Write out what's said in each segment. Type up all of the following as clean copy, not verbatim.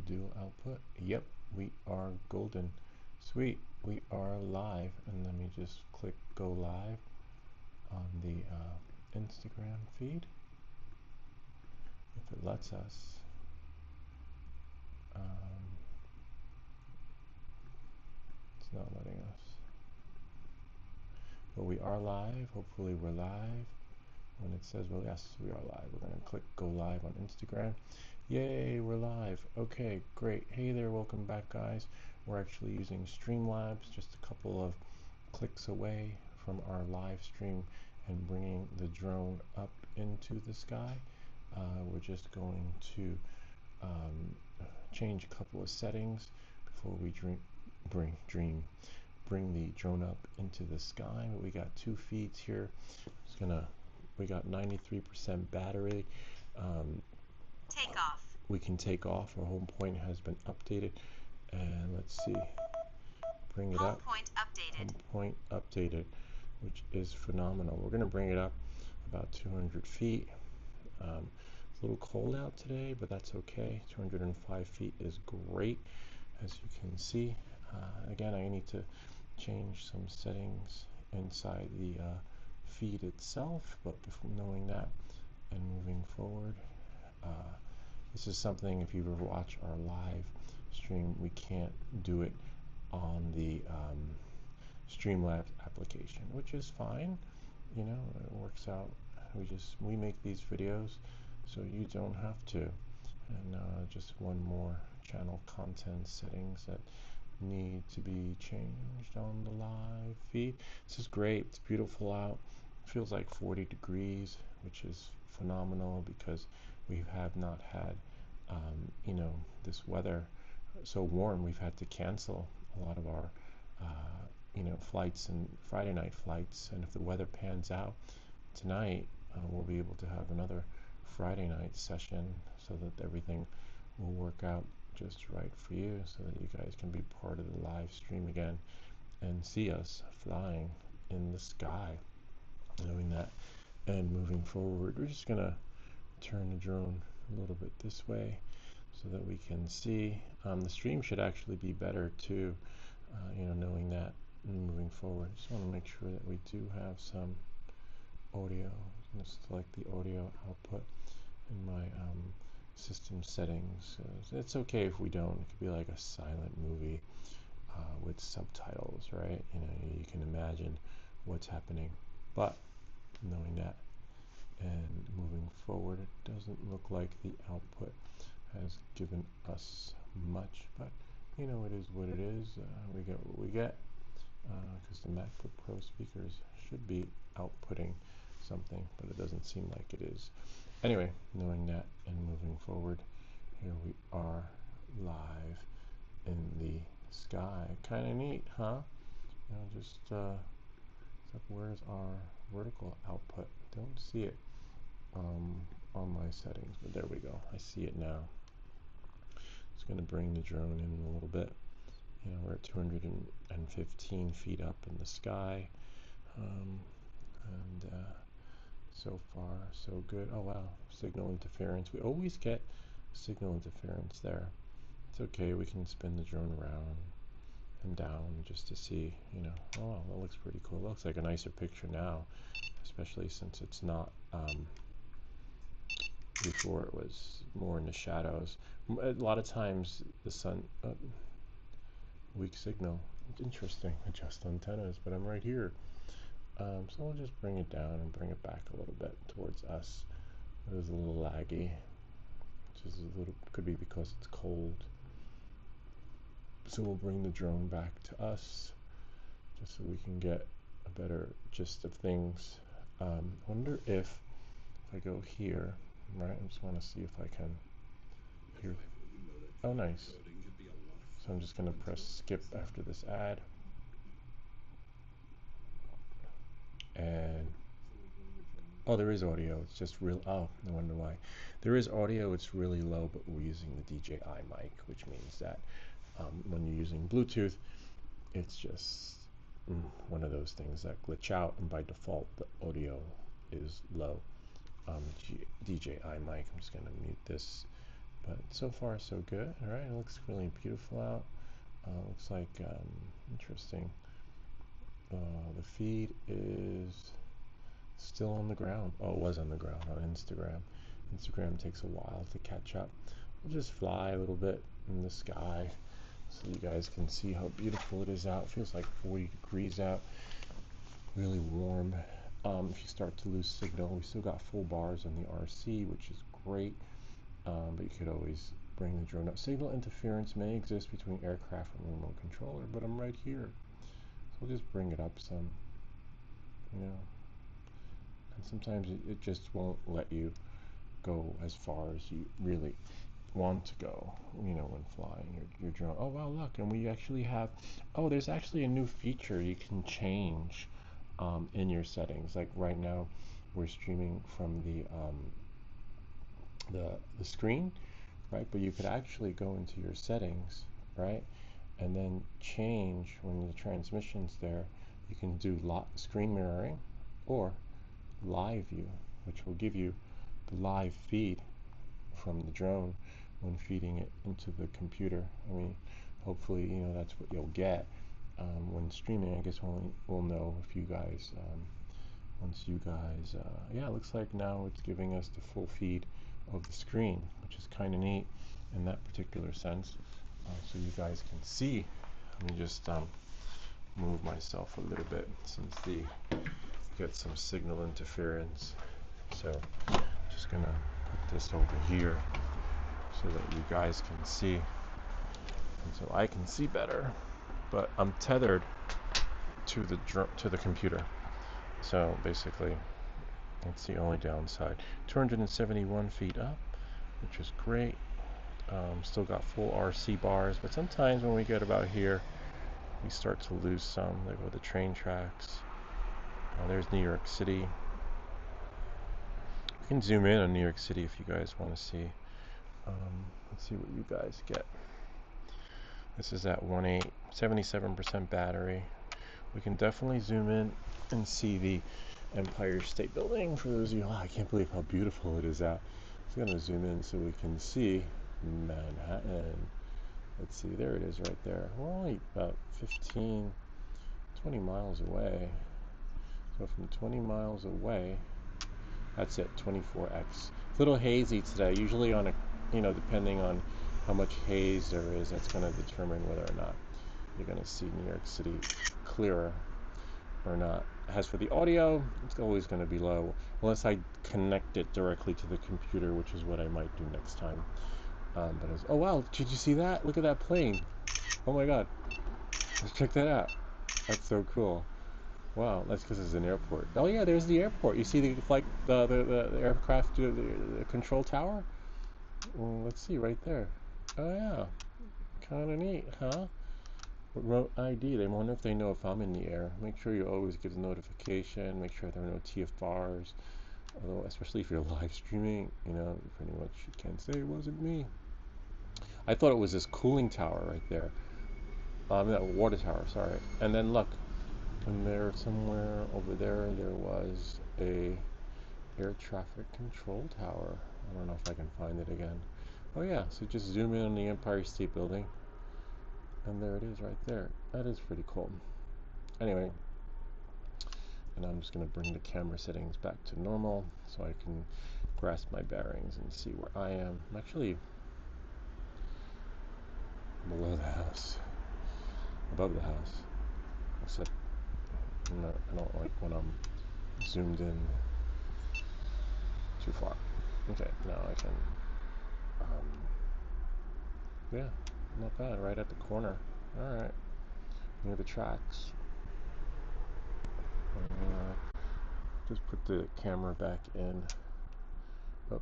dual output. Yep, we are golden. Sweet, we are live. And let me just click go live on the Instagram feed. If it lets us. It's not letting us. But we are live. Hopefully we're live. When it says, well, yes, we are live. We're going to click go live on Instagram. Yay, we're live. Okay, great. Hey there, welcome back, guys. We're actually using Streamlabs, just a couple of clicks away from our live stream and bringing the drone up into the sky. We're just going to change a couple of settings before we bring the drone up into the sky. We got 2 feeds here. We got 93% battery. Take off. We can take off. Our home point has been updated. And let's see. Bring it up. Home point updated. Home point updated, which is phenomenal. We're going to bring it up about 200 feet. It's a little cold out today, but that's okay. 205 feet is great, as you can see. Again, I need to change some settings inside the feed itself, but before knowing that and moving forward, this is something, if you ever watch our live stream, we can't do it on the Streamlabs application, which is fine. You know, it works out. We make these videos so you don't have to. And just one more channel content settings that need to be changed on the live feed. This is great. It's beautiful out. It feels like 40 degrees, which is phenomenal because we have not had you know, this weather so warm. We've had to cancel a lot of our you know, flights and Friday night flights, and if the weather pans out tonight, we'll be able to have another Friday night session so that everything will work out just right for you, so that you guys can be part of the live stream again and see us flying in the sky. Knowing that and moving forward, we're just gonna turn the drone a little bit this way so that we can see. The stream should actually be better too, you know, knowing that and moving forward. Just want to make sure that we do have some audio. I'm going to select the audio output in my system settings. It's okay if we don't. It could be like a silent movie with subtitles, right? You know, you can imagine what's happening. But knowing that and moving forward, it doesn't look like the output has given us much, but you know, it is what it is. We get what we get, because the MacBook Pro speakers should be outputting something, but it doesn't seem like it is. Anyway, knowing that and moving forward, here we are live in the sky. Kind of neat, huh? You know, just except where's our vertical output? Don't see it on my settings, but there we go. I see it now. It's going to bring the drone in a little bit. You know, we're at 215 feet up in the sky, and so far so good. Oh wow, signal interference. We always get signal interference there. It's okay, we can spin the drone around and down just to see, you know. Oh wow, that looks pretty cool. It looks like a nicer picture now, especially since it's not before it was more in the shadows. A lot of times the sun weak signal. It's interesting. Adjust antennas, but I'm right here. So we'll just bring it down and bring it back a little bit towards us. It is a little laggy, which is a little, could be because it's cold. So we'll bring the drone back to us just so we can get a better gist of things. Wonder if I go here, right? I just want to see if I can hear. Oh, nice. So I'm just going to press skip after this ad. And oh, there is audio. It's just real. Oh, no wonder why. There is audio. It's really low, but we're using the DJI mic, which means that when you're using Bluetooth, it's just one of those things that glitch out, and by default, the audio is low. DJI mic. I'm just going to mute this But so far so good. All right, it looks really beautiful out. Looks like interesting. The feed is still on the ground. Oh, it was on the ground on Instagram. Instagram takes a while to catch up. We'll just fly a little bit in the sky so you guys can see how beautiful it is out. It feels like 40 degrees out, really warm. If you start to lose signal, we still got full bars on the RC, which is great, but you could always bring the drone up. Signal interference may exist between aircraft and remote controller, but I'm right here. So we'll just bring it up some, you know, and sometimes it just won't let you go as far as you really want to go, you know, when flying your drone. Oh wow, look, and we actually have, oh, there's actually a new feature you can change in your settings. Like right now we're streaming from the screen, right? But you could actually go into your settings, right, and then change when the transmission's there. You can do screen mirroring or live view, which will give you the live feed from the drone when feeding it into the computer. I mean, hopefully, you know, that's what you'll get when streaming. I guess we'll know if you guys, once you guys, yeah, it looks like now it's giving us the full feed of the screen, which is kind of neat in that particular sense. So you guys can see. Let me just move myself a little bit since the get some signal interference. So just gonna put this over here so that you guys can see, and so I can see better. But I'm tethered to the computer, so basically that's the only downside. 271 feet up, which is great. Still got full RC bars, but sometimes when we get about here, we start to lose some. There go the train tracks. There's New York City. You can zoom in on New York City if you guys want to see. Let's see what you guys get. This is at 1.8, 77% battery. We can definitely zoom in and see the Empire State Building. For those of you, I can't believe how beautiful it is out. I'm going to zoom in so we can see Manhattan. Let's see, there it is right there. We're only about 15, 20 miles away. So from 20 miles away, that's it, 24x. It's a little hazy today. Usually on a, you know, depending on how much haze there is, that's going to determine whether or not you're going to see New York City clearer or not. As for the audio, it's always going to be low, unless I connect it directly to the computer, which is what I might do next time. But oh wow, did you see that? Look at that plane. Oh my god. Let's check that out. That's so cool. Wow, that's because it's an airport. Oh yeah, there's the airport. You see the flight, the aircraft, the control tower? Well, let's see right there. Oh yeah, kind of neat, huh? Remote ID. They wonder if they know if I'm in the air. Make sure you always give the notification. Make sure there are no TFRs. Although, especially if you're live streaming, you know, pretty much you can't say it wasn't me. I thought it was this cooling tower right there. That water tower, sorry. And then look, and there somewhere over there, there was a air traffic control tower. I don't know if I can find it again. Oh yeah, so just zoom in on the Empire State Building, and there it is right there. That is pretty cool. Anyway, and I'm just going to bring the camera settings back to normal so I can grasp my bearings and see where I am. I'm actually below the house, above the house, except I don't like when I'm zoomed in too far. Okay, now I can, yeah, not bad, right at the corner. Alright, near the tracks. Just put the camera back in. Oh,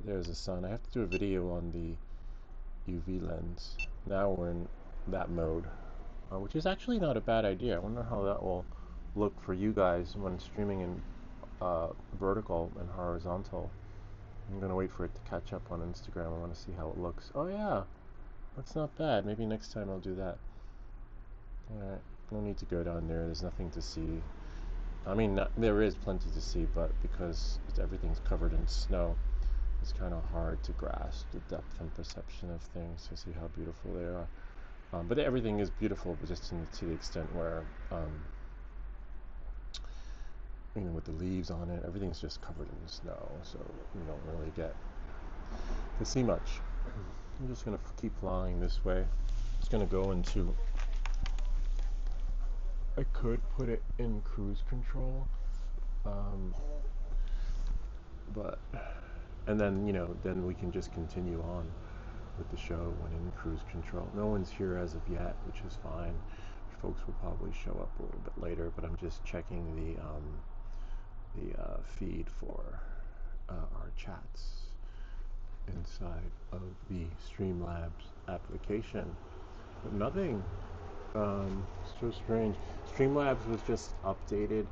there's the sun. I have to do a video on the UV lens. Now we're in that mode, which is actually not a bad idea. I wonder how that will look for you guys when streaming in vertical and horizontal. I'm going to wait for it to catch up on Instagram. I want to see how it looks. Oh yeah, that's not bad. Maybe next time I'll do that. Alright, no need to go down there. There's nothing to see. I mean, there is plenty to see, but because everything's covered in snow, it's kind of hard to grasp the depth and perception of things to see how beautiful they are. But everything is beautiful, but just to the extent where, with the leaves on it, everything's just covered in snow, so you don't really get to see much. I'm just going to keep flying this way. It's going to go into, I could put it in cruise control, but, and then, then we can just continue on with the show when in cruise control. No one's here as of yet, which is fine. Folks will probably show up a little bit later, but I'm just checking the feed for our chats inside of the Streamlabs application. But nothing. So strange. Streamlabs was just updated,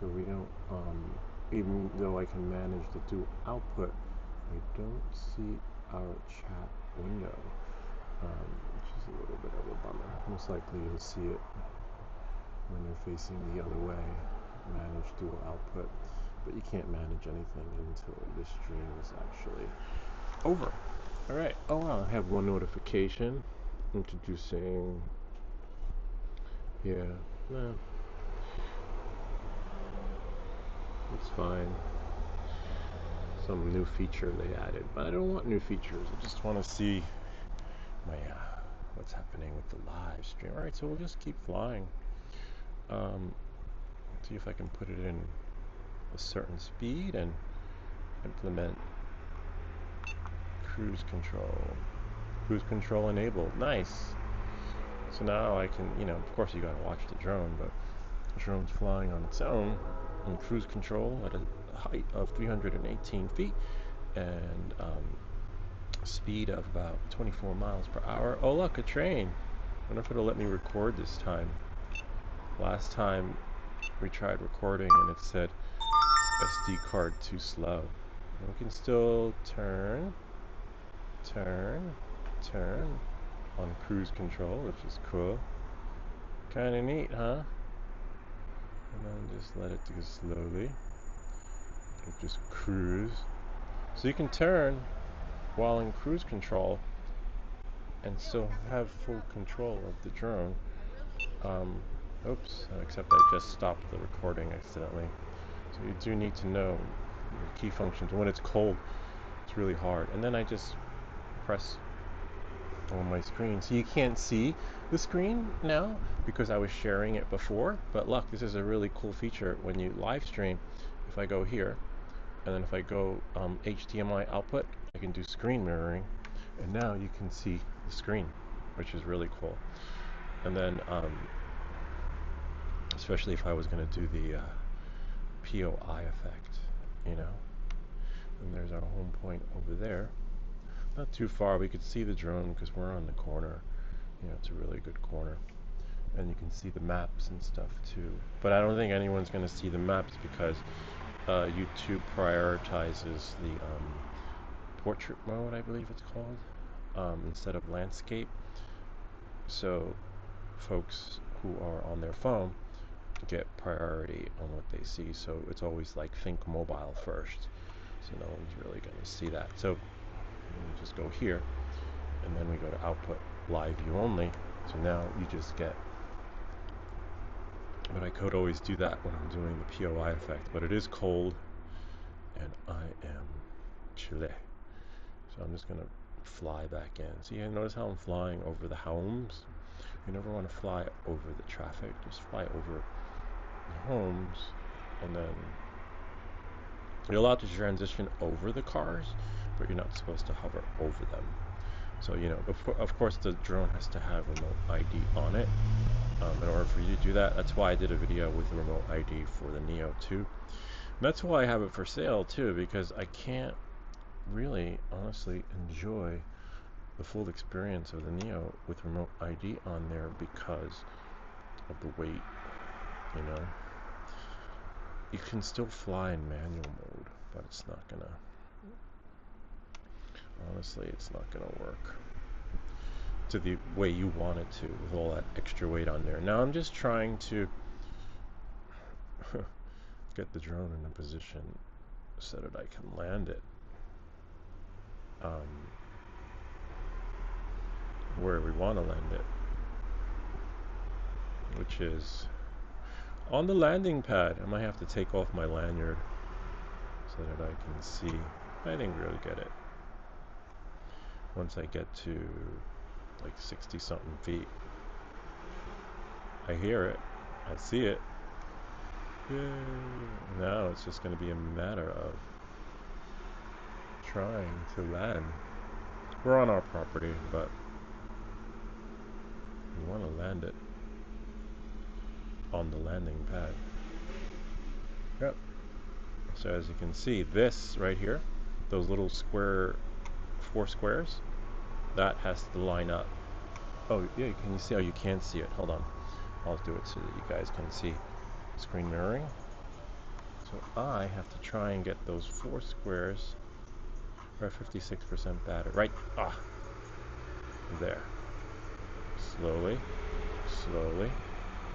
so we don't, even though I can manage the dual output, I don't see our chat window, which is a little bit of a bummer. Most likely you'll see it when you're facing the other way. Manage dual output, but you can't manage anything until this stream is actually over. All right. Oh wow, I have one notification introducing. Yeah, no, it's fine. Some new feature they added, but I don't want new features. I just want to see my what's happening with the live stream. All right, so we'll just keep flying. See if I can put it in a certain speed and implement cruise control. Cruise control enabled. Nice. So now I can, of course you gotta watch the drone, but the drone's flying on its own in cruise control at a height of 318 feet and speed of about 24 miles per hour. Oh look, a train. I wonder if it'll let me record this time. Last time we tried recording and it said SD card too slow. And we can still turn on cruise control, which is cool. Kind of neat, huh? And then just let it go slowly. And just cruise. So you can turn while in cruise control and still have full control of the drone. Oops, except I just stopped the recording accidentally. So you do need to know the key functions. When it's cold, it's really hard. And then I just press on my screen. So you can't see the screen now because I was sharing it before. But look, this is a really cool feature when you live stream. If I go here, and then if I go HDMI output, I can do screen mirroring. And now you can see the screen, which is really cool. And then, especially if I was going to do the POI effect, And there's our home point over there. Not too far. We could see the drone because we're on the corner. It's a really good corner. And you can see the maps and stuff too. But I don't think anyone's going to see the maps because YouTube prioritizes the portrait mode, I believe it's called, instead of landscape. So folks who are on their phone get priority on what they see. So it's always like think mobile first. So no one's really going to see that. So we just go here, and then we go to output live view only. So now you just get, but I could always do that when I'm doing the POI effect, but it is cold, and I am chilly. So I'm just going to fly back in. See, notice how I'm flying over the homes? You never want to fly over the traffic, just fly over the homes, and then you're allowed to transition over the cars, but you're not supposed to hover over them. So, of course the drone has to have remote ID on it in order for you to do that. That's why I did a video with the remote ID for the Neo 2. And that's why I have it for sale too, because I can't really, honestly, enjoy the full experience of the Neo with remote ID on there because of the weight, You can still fly in manual mode, but it's not gonna, honestly, it's not gonna work to the way you want it to with all that extra weight on there. Now I'm just trying to get the drone in a position so that I can land it. um, where we want to land it, which is on the landing pad. I might have to take off my lanyard so that I can see. I think we'll get it once I get to like 60 something feet. I hear it, I see it. Yay. Now it's just going to be a matter of trying to land. We're on our property, but we want to land it on the landing pad. Yep. So as you can see, this right here, those little square, 4 squares, that has to line up. Oh yeah, can you see? Oh, you can't see it. Hold on. I'll do it so that you guys can see. Screen mirroring. So I have to try and get those 4 squares. We're at 56% battery. Right. There. Slowly. Slowly.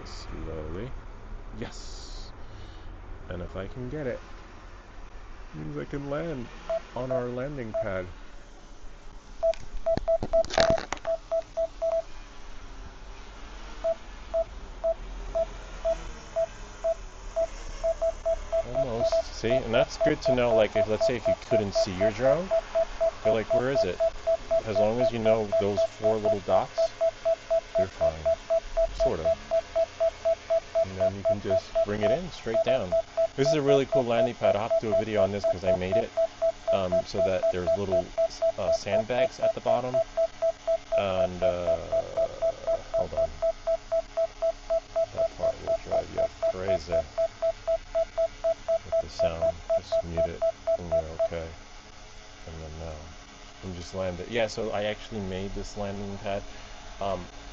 Slowly. Yes. And if I can get it, means I can land on our landing pad. Almost. See, and that's good to know. Like, if let's say if you couldn't see your drone, you're like, where is it? As long as you know those 4 little dots, you're fine. Sort of. And then you can just bring it in straight down. This is a really cool landing pad. I'll have to do a video on this because I made it so that there's little sandbags at the bottom. And hold on. That part will drive you up crazy with the sound. Just mute it and you're okay. And then now, and just land it. Yeah, so I actually made this landing pad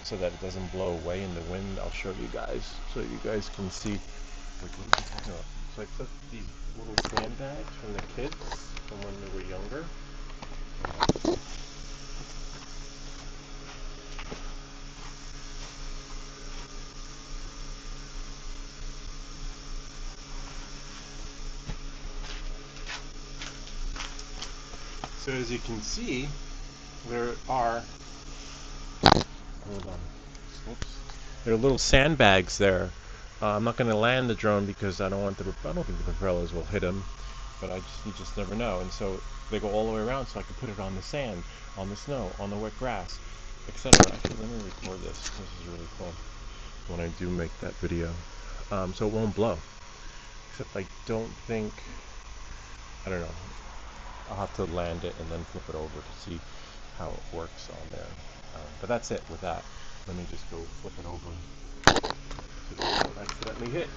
so that it doesn't blow away in the wind. I'll show you guys so you guys can see. Like, what are you talking about? So I took these little sandbags from the kids from when they were younger. So as you can see, there are, hold on, oops, there are little sandbags there. I'm not going to land the drone because I don't think the propellers will hit him, but you just never know. And so they go all the way around, so I can put it on the sand, on the snow, on the wet grass, etc. Actually, let me record this. This is really cool when I do make that video. So it won't blow. Except I don't think, I don't know. I'll have to land it and then flip it over to see how it works on there. But that's it with that. Let me just go flip it over so that I don't accidentally hit.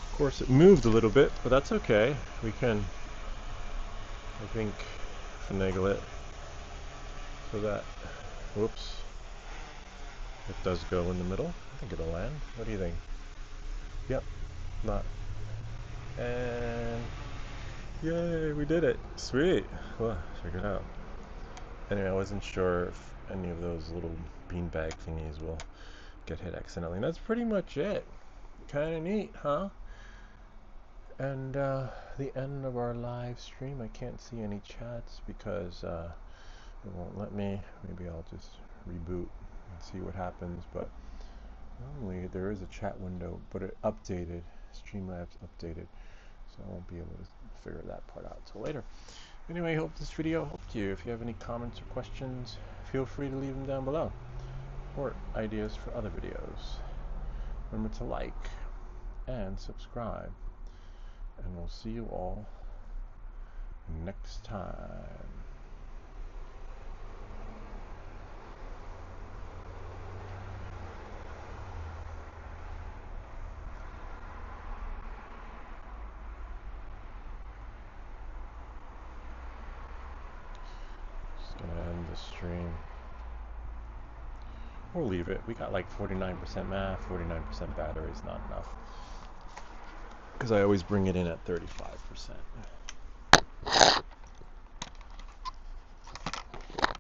Of course it moved a little bit, but that's okay. We can, I think, finagle it so that, whoops, it does go in the middle. I think it'll land. What do you think? Yep, not. And yay, we did it. Sweet. Well, figured it out. Anyway, I wasn't sure if any of those little beanbag thingies will get hit accidentally. And that's pretty much it. Kind of neat, huh? And the end of our live stream. I can't see any chats because it won't let me. Maybe I'll just reboot and see what happens. But normally there is a chat window, but it updated. Streamlabs updated, so I won't be able to figure that part out till later. Anyway, I hope this video helped you. If you have any comments or questions, feel free to leave them down below, or ideas for other videos. Remember to like and subscribe, and we'll see you all next time. Just gonna end the stream. We'll leave it. We got like 49% math, 49% battery is not enough, because I always bring it in at 35%.